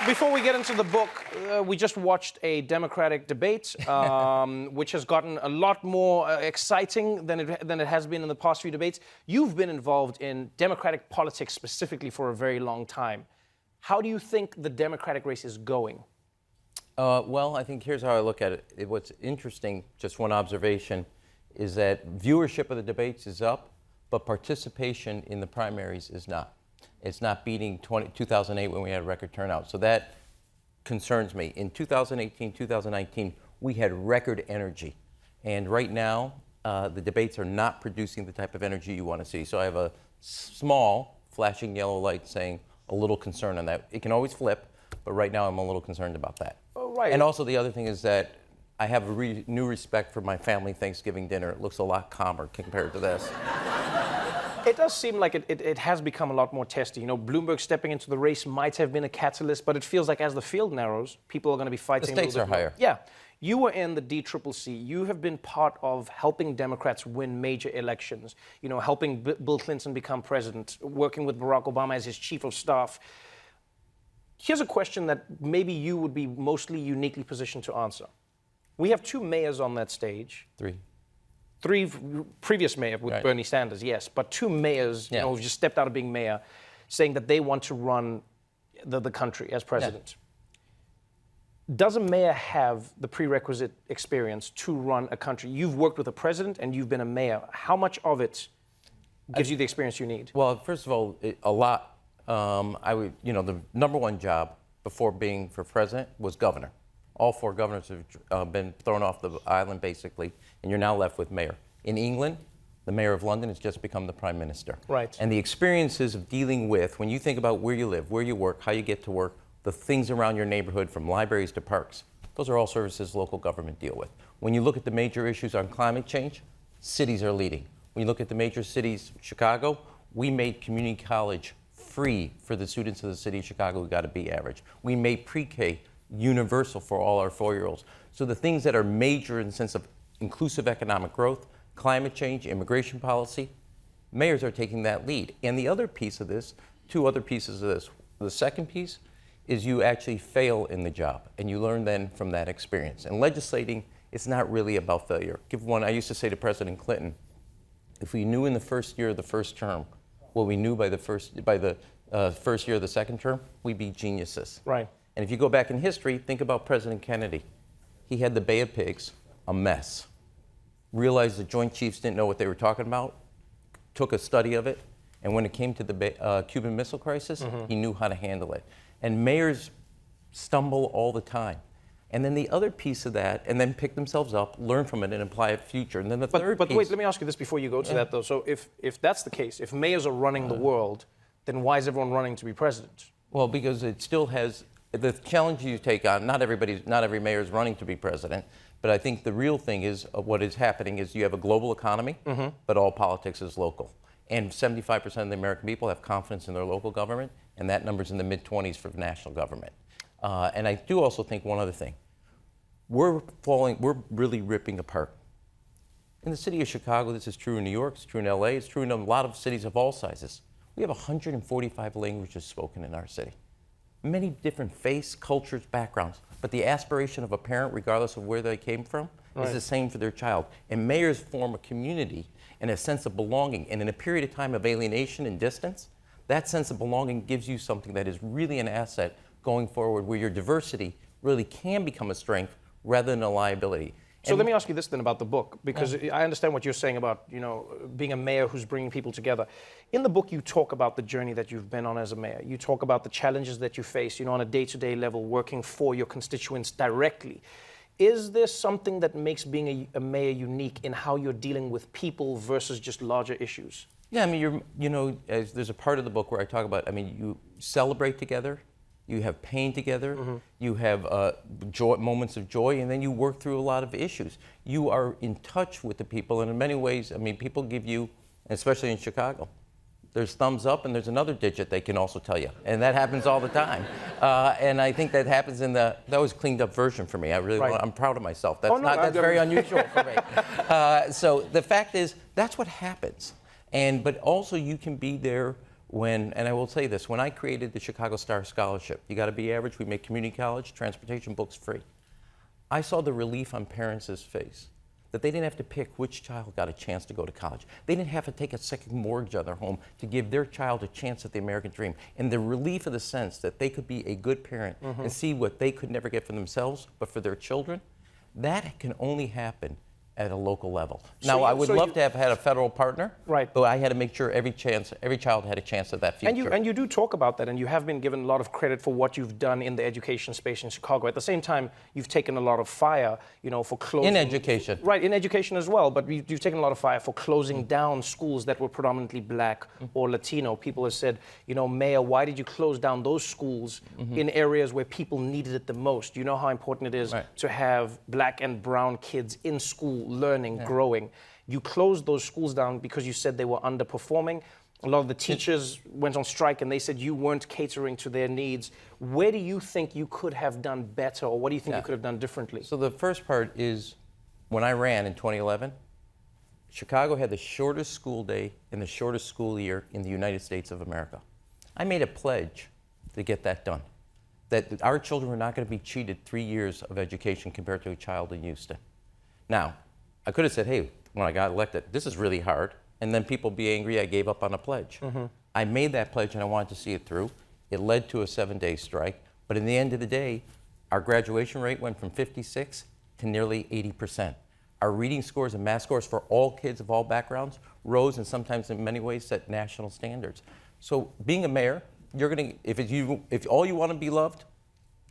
Before we get into the book, we just watched a Democratic debate, which has gotten a lot more exciting than it has been in the past few debates. You've been involved in Democratic politics specifically for a very long time. How do you think the Democratic race is going? Well, I think here's how I look at it. What's interesting, just one observation, is that viewership of the debates is up, but participation in the primaries is not. It's not beating 2008 when we had a record turnout. So that concerns me. In 2018, 2019, we had record energy. And right now, the debates are not producing the type of energy you want to see. So I have a small flashing yellow light saying a little concern on that. It can always flip, but right now I'm a little concerned about that. Oh, right. And also the other thing is that I have a new respect for my family Thanksgiving dinner. It looks a lot calmer compared to this. It does seem like it has become a lot more testy. You know, Bloomberg stepping into the race might have been a catalyst, but it feels like as the field narrows, people are going to be fighting. The stakes are higher. Yeah. You were in the DCCC. You have been part of helping Democrats win major elections, you know, helping Bill Clinton become president, working with Barack Obama as his chief of staff. Here's a question that maybe you would be mostly uniquely positioned to answer. We have two mayors on that stage. Three previous mayor with right. Bernie Sanders, yes, but two mayors, you know, who've just stepped out of being mayor, saying that they want to run the country as president. Yeah. Does a mayor have the prerequisite experience to run a country? You've worked with a president and you've been a mayor. How much of it gives you the experience you need? Well, first of all, a lot. The number one job before being for president was governor. All four governors have been thrown off the island, basically, and you're now left with mayor. In England, the mayor of London has just become the prime minister. Right. And the experiences of dealing with, when you think about where you live, where you work, how you get to work, the things around your neighborhood, from libraries to parks, those are all services local government deal with. When you look at the major issues on climate change, cities are leading. When you look at the major cities, Chicago, we made community college free for the students of the city of Chicago who got to be average. We made pre-K universal for all our 4-year-olds. So the things that are major in the sense of inclusive economic growth, climate change, immigration policy, mayors are taking that lead. And the other piece of this, two other pieces of this. The second piece is you actually fail in the job, and you learn then from that experience. And legislating, it's not really about failure. Give one, I used to say to President Clinton, if we knew in the first year of the first term what we knew by the first year of the second term, we'd be geniuses. Right. And if you go back in history, think about President Kennedy. He had the Bay of Pigs, a mess. Realized the Joint Chiefs didn't know what they were talking about, took a study of it, and when it came to the Cuban Missile Crisis, he knew how to handle it. And mayors stumble all the time. And then the other piece of that, and then pick themselves up, learn from it, and apply it future. And then the third piece... But wait, let me ask you this before you go to that, though. So if that's the case, if mayors are running the world, then why is everyone running to be president? Well, because it still has... The challenge you take on, not every mayor is running to be president, but I think the real thing is what is happening is you have a global economy, but all politics is local. And 75% of the American people have confidence in their local government, and that number's in the mid-20s for national government. And I do also think one other thing. We're really ripping apart. In the city of Chicago, this is true in New York, it's true in LA, it's true in a lot of cities of all sizes. We have 145 languages spoken in our city. Many different faiths, cultures, backgrounds, but the aspiration of a parent, regardless of where they came from, is the same for their child. And mayors form a community and a sense of belonging. And in a period of time of alienation and distance, that sense of belonging gives you something that is really an asset going forward, where your diversity really can become a strength rather than a liability. So let me ask you this then about the book, because I understand what you're saying about, you know, being a mayor who's bringing people together. In the book, you talk about the journey that you've been on as a mayor. You talk about the challenges that you face, you know, on a day-to-day level, working for your constituents directly. Is there something that makes being a mayor unique in how you're dealing with people versus just larger issues? Yeah, I mean, there's a part of the book where I talk about, you celebrate together. You have pain together, you have moments of joy, and then you work through a lot of issues. You are in touch with the people, and in many ways, people give you, especially in Chicago, there's thumbs up and there's another digit they can also tell you. And that happens all the time. And I think that happens that was a cleaned up version for me. I'm proud of myself. That's very unusual for me. So the fact is, that's what happens. But also you can be there and I will say this, when I created the Chicago Star Scholarship, you got to be average, we make community college, transportation, books free. I saw the relief on parents' face, that they didn't have to pick which child got a chance to go to college. They didn't have to take a second mortgage on their home to give their child a chance at the American dream. And the relief of the sense that they could be a good parent and see what they could never get for themselves, but for their children, that can only happen at a local level. Now, I would love to have had a federal partner, right? But I had to make sure every child had a chance at that future. And you do talk about that, and you have been given a lot of credit for what you've done in the education space in Chicago. At the same time, you've taken a lot of fire, for closing. In education. Right, in education as well, but you've taken a lot of fire for closing down schools that were predominantly black or Latino. People have said, Mayor, why did you close down those schools in areas where people needed it the most? You know how important it is to have black and brown kids in school learning, growing. You closed those schools down because you said they were underperforming. A lot of the teachers went on strike and they said you weren't catering to their needs. Where do you think you could have done better, or what do you think you could have done differently? So the first part is, when I ran in 2011, Chicago had the shortest school day and the shortest school year in the United States of America. I made a pledge to get that done, that our children were not going to be cheated 3 years of education compared to a child in Houston. Now, I could have said, hey, when I got elected, this is really hard, and then people be angry I gave up on a pledge. I made that pledge and I wanted to see it through. It led to a 7-day strike, but in the end of the day, our graduation rate went from 56 to nearly 80%. Our reading scores and math scores for all kids of all backgrounds rose, and sometimes in many ways set national standards. So being a mayor, if all you want to be loved,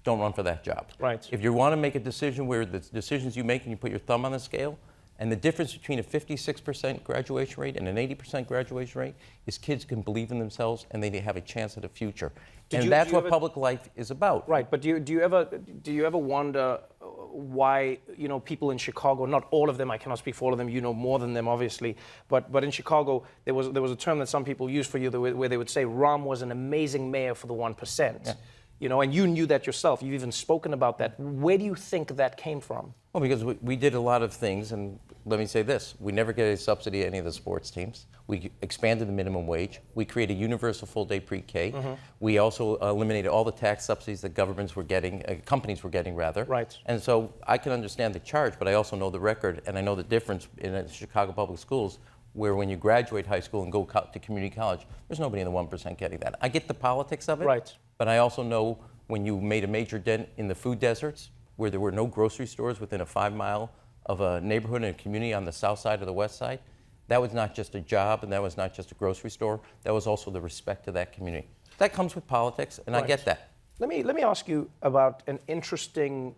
don't run for that job. Right. If you want to make a decision where the decisions you make and you put your thumb on the scale, and the difference between a 56% graduation rate and an 80% graduation rate is kids can believe in themselves and they have a chance at a future. That's what public life is about. Right, but do you ever wonder why people in Chicago, not all of them, I cannot speak for all of them, you know more than them obviously, but in Chicago there was a term that some people used for you where they would say Rahm was an amazing mayor for the 1%. And you knew that yourself. You've even spoken about that. Where do you think that came from? Well, because we did a lot of things, and let me say this. We never get a subsidy to any of the sports teams. We expanded the minimum wage. We created universal full-day pre-K. We also eliminated all the tax subsidies that governments were getting, companies were getting rather. Right. And so I can understand the charge, but I also know the record, and I know the difference in the Chicago public schools, where when you graduate high school and go to community college, there's nobody in the 1% getting that. I get the politics of it. Right. But I also know when you made a major dent in the food deserts, where there were no grocery stores within a 5 mile of a neighborhood and a community on the south side or the west side, that was not just a job and that was not just a grocery store, that was also the respect to that community. That comes with politics, and I get that. Let me ask you about an interesting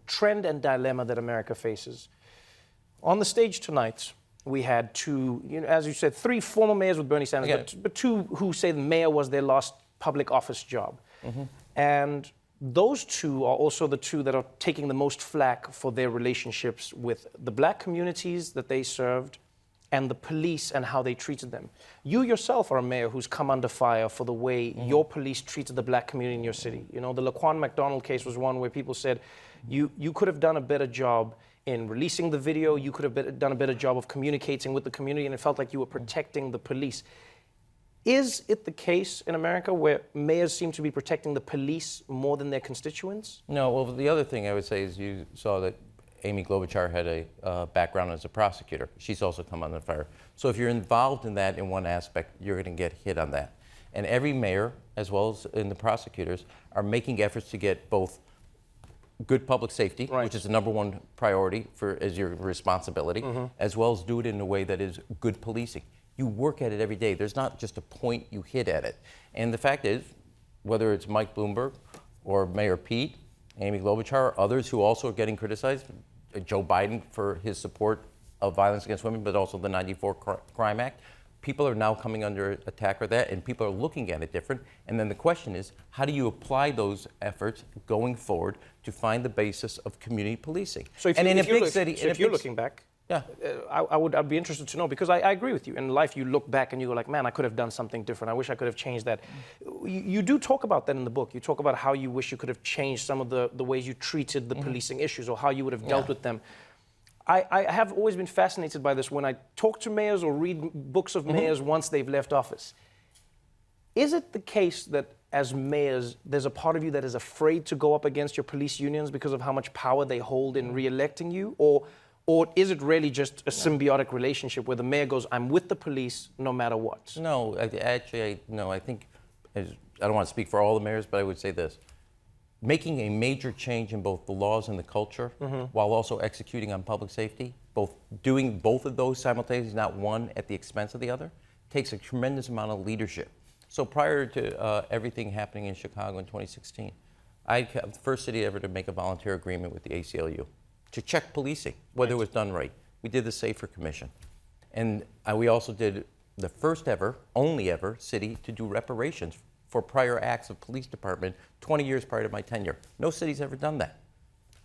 trend and dilemma that America faces. On the stage tonight, we had two, as you said, 3 former mayors with Bernie Sanders, but 2 who say the mayor was their last public office job. And those 2 are also the 2 that are taking the most flack for their relationships with the black communities that they served and the police and how they treated them. You yourself are a mayor who's come under fire for the way your police treated the black community in your city. The Laquan McDonald case was one where people said you could have done a better job in releasing the video, you could have done a better job of communicating with the community, and it felt like you were protecting the police. Is it the case in America where mayors seem to be protecting the police more than their constituents? No, well, the other thing I would say is you saw that Amy Klobuchar had a background as a prosecutor. She's also come under fire. So if you're involved in that in one aspect, you're going to get hit on that. And every mayor, as well as in the prosecutors, are making efforts to get both good public safety, which is the #1 priority as your responsibility, as well as do it in a way that is good policing. You work at it every day. There's not just a point you hit at it. And the fact is, whether it's Mike Bloomberg or Mayor Pete, Amy Klobuchar, others who also are getting criticized, Joe Biden for his support of violence against women, but also the '94 Crime Act, people are now coming under attack for that, and people are looking at it different. And then the question is, how do you apply those efforts going forward to find the basis of community policing? So if you're looking back, I'd be interested to know, because I agree with you. In life, you look back and you go like, man, I could have done something different. I wish I could have changed that. You do talk about that in the book. You talk about how you wish you could have changed some of the ways you treated the policing issues, or how you would have dealt with them. I have always been fascinated by this when I talk to mayors or read books of mayors once they've left office. Is it the case that as mayors, there's a part of you that is afraid to go up against your police unions because of how much power they hold in re-electing you? Or is it really just a symbiotic relationship where the mayor goes, I'm with the police no matter what? No, no, I think, I don't want to speak for all the mayors, but I would say this. Making a major change in both the laws and the culture, while also executing on public safety, doing both of those simultaneously, not one at the expense of the other, takes a tremendous amount of leadership. So prior to everything happening in Chicago in 2016, I was the first city ever to make a volunteer agreement with the ACLU to check policing, whether it was done right. We did the Safer Commission. And we also did the first ever, only ever, city to do reparations for prior acts of police department 20 years prior to my tenure. No city's ever done that.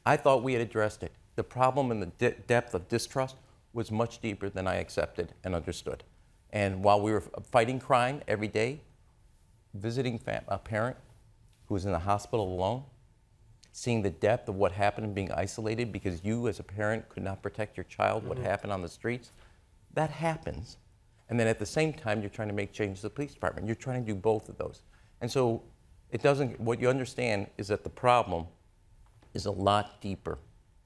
I thought we had addressed it. The problem and the depth of distrust was much deeper than I accepted and understood. And while we were fighting crime every day, visiting a parent who was in the hospital alone, seeing the depth of what happened and being isolated because you as a parent could not protect your child, what happened on the streets, that happens. And then at the same time, you're trying to make changes to the police department. You're trying to do both of those. And so what you understand is that the problem is a lot deeper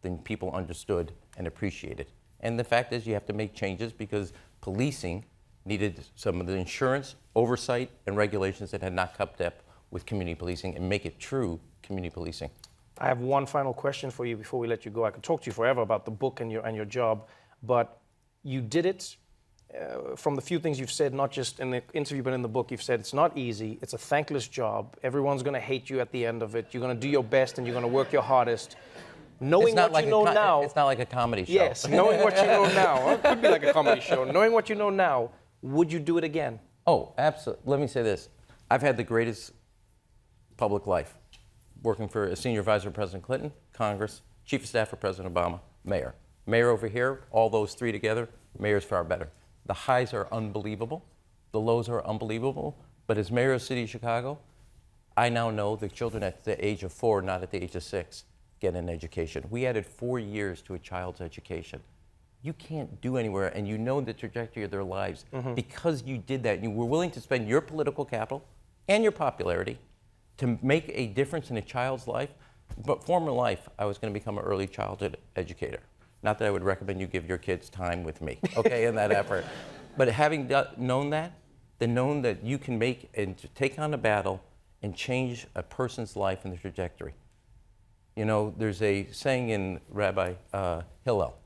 than people understood and appreciated. And the fact is you have to make changes because policing needed some of the insurance, oversight, and regulations that had not kept up with community policing and make it true community policing. I have one final question for you before we let you go. I could talk to you forever about the book and your job, but you did it. From the few things you've said, not just in the interview, but in the book, you've said it's not easy. It's a thankless job. Everyone's going to hate you at the end of it. You're going to do your best and you're going to work your hardest. Knowing what you know now. It's not like a comedy show. Yes, knowing what you know now. It could be like a comedy show. Knowing what you know now, would you do it again? Oh, absolutely. Let me say this. I've had the greatest public life. Working for a senior advisor to President Clinton, Congress, chief of staff for President Obama, mayor. Mayor over here, all those three together, mayor's far better. The highs are unbelievable. The lows are unbelievable. But as mayor of the city of Chicago, I now know that children at the age of 4, not at the age of 6, get an education. We added 4 years to a child's education. You can't do anywhere, and you know the trajectory of their lives because you did that. You were willing to spend your political capital and your popularity to make a difference in a child's life. But former life, I was going to become an early childhood educator. Not that I would recommend you give your kids time with me, okay, in that effort. But having known that, then known that you can make and to take on a battle and change a person's life and the trajectory. You know, there's a saying in Rabbi Hillel,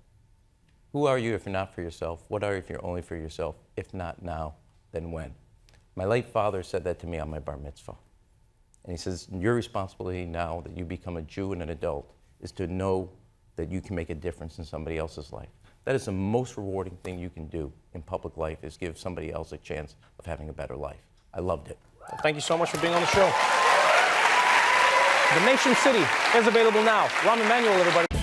who are you if you're not for yourself? What are you if you're only for yourself? If not now, then when? My late father said that to me on my bar mitzvah. And he says, your responsibility now that you become a Jew and an adult is to know that you can make a difference in somebody else's life. That is the most rewarding thing you can do in public life, is give somebody else a chance of having a better life. I loved it. Well, thank you so much for being on the show. The Nation City is available now. Rahm Emanuel, everybody.